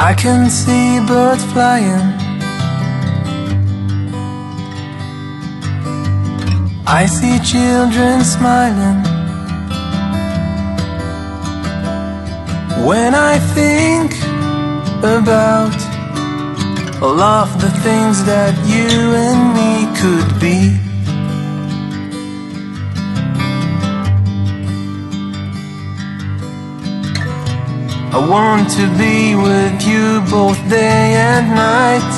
I can see birds flying, I see children smiling. When I think about all of the things that you and me could be, I want to be with you both day and night,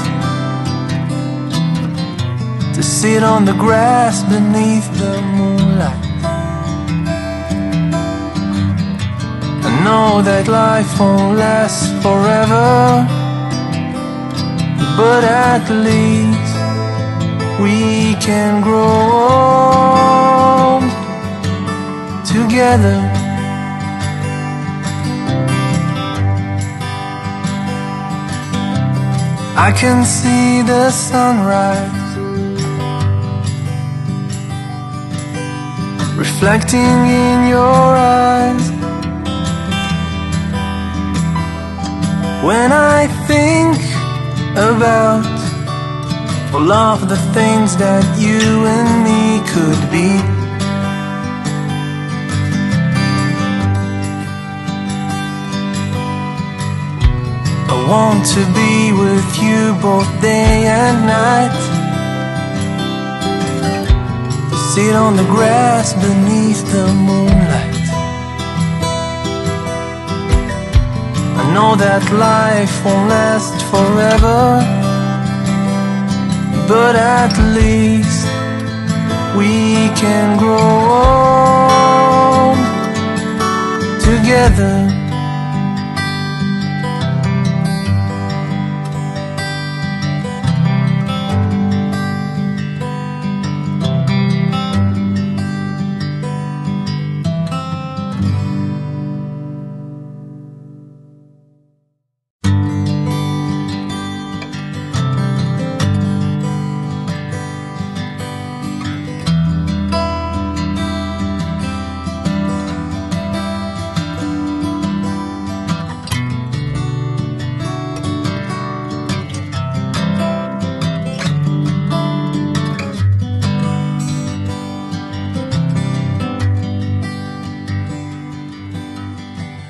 to sit on the grass beneath the moonlight. I know that life won't last forever, but at least we can grow old together. I can see the sunrise reflecting in your eyes. When I think about all of the things that you and me could be, I want to be with you both day and night, to sit on the grass beneath the moonlight. I know that life won't last forever, but at least we can grow old together.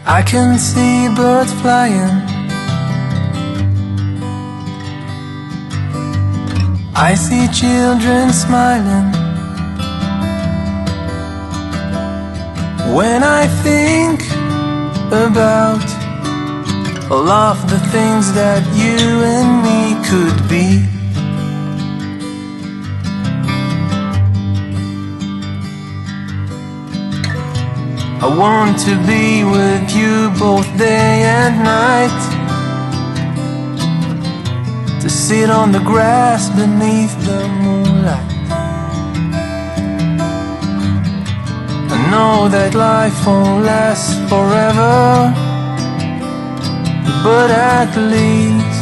I can see birds flying, I see children smiling. When I think about all of the things that you and me could be, I want to be with you both day and night, to sit on the grass beneath the moonlight. I know that life won't last forever, but at least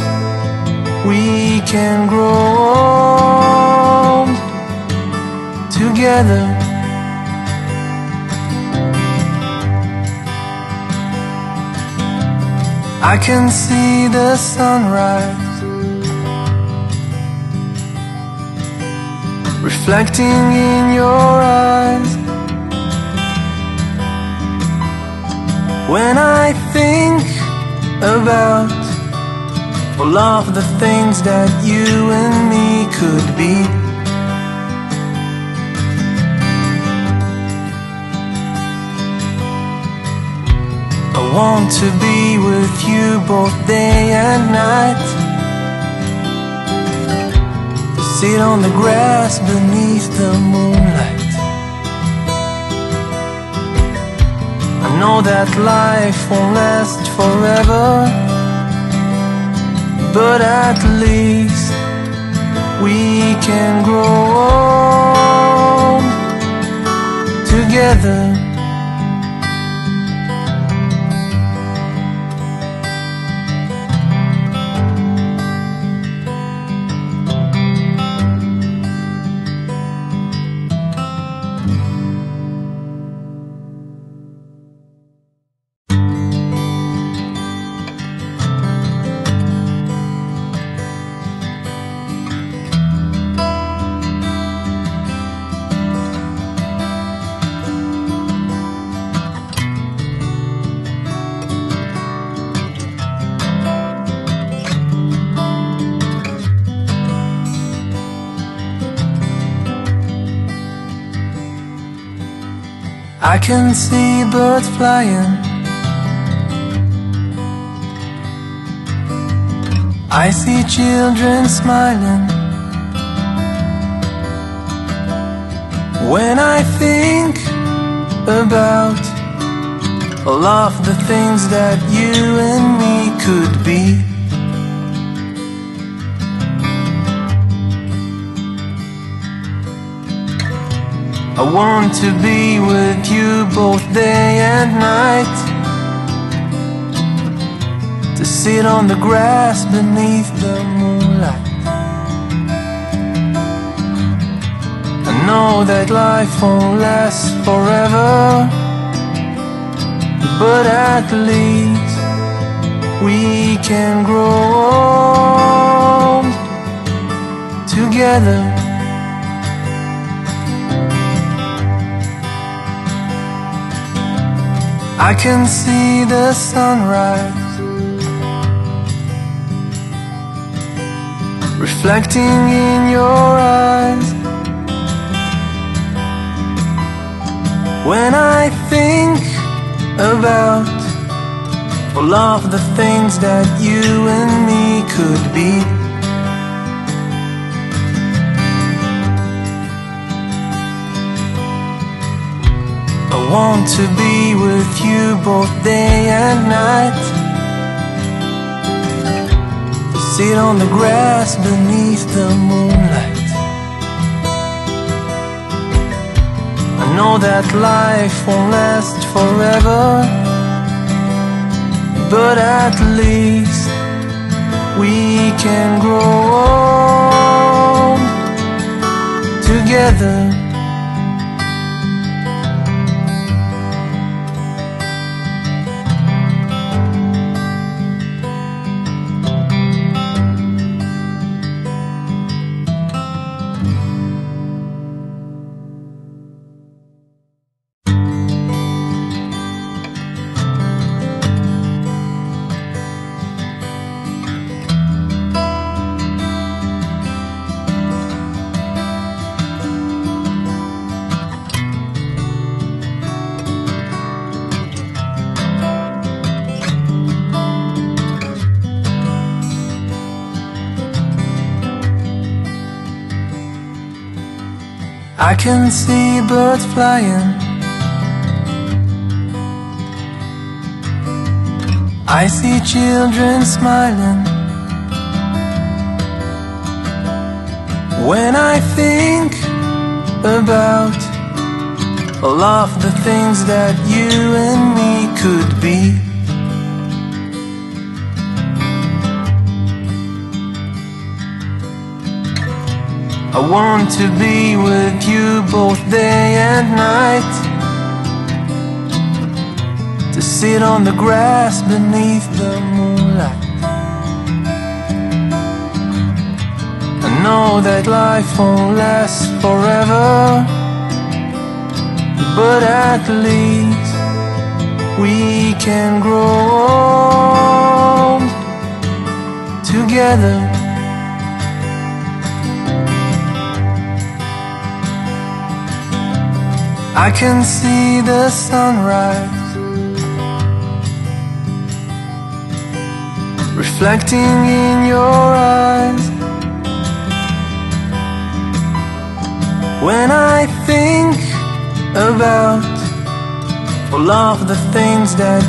we can grow old together. I can see the sunrise reflecting in your eyes. When I think about all of the things that you and me could be, I want to be with you both day and night, to sit on the grass beneath the moonlight. I know that life won't last forever, but at least we can grow old together. I can see birds flying, I see children smiling. When I think about all of the things that you and me could be, I want to be with you both day and night, to sit on the grass beneath the moonlight. I know that life won't last forever, but at least we can grow old together. I can see the sunrise reflecting in your eyes. When I think about all of the things that you and me could be, I want to be with you both day and night, to sit on the grass beneath the moonlight. I know that life won't last forever, but at least we can grow old together. I can see birds flying, I see children smiling. When I think about all of the things that you and me could be, I want to be with you both day and night, to sit on the grass beneath the moonlight. I know that life won't last forever, but at least we can grow old together. I can see the sunrise reflecting in your eyes. When I think about all of the things that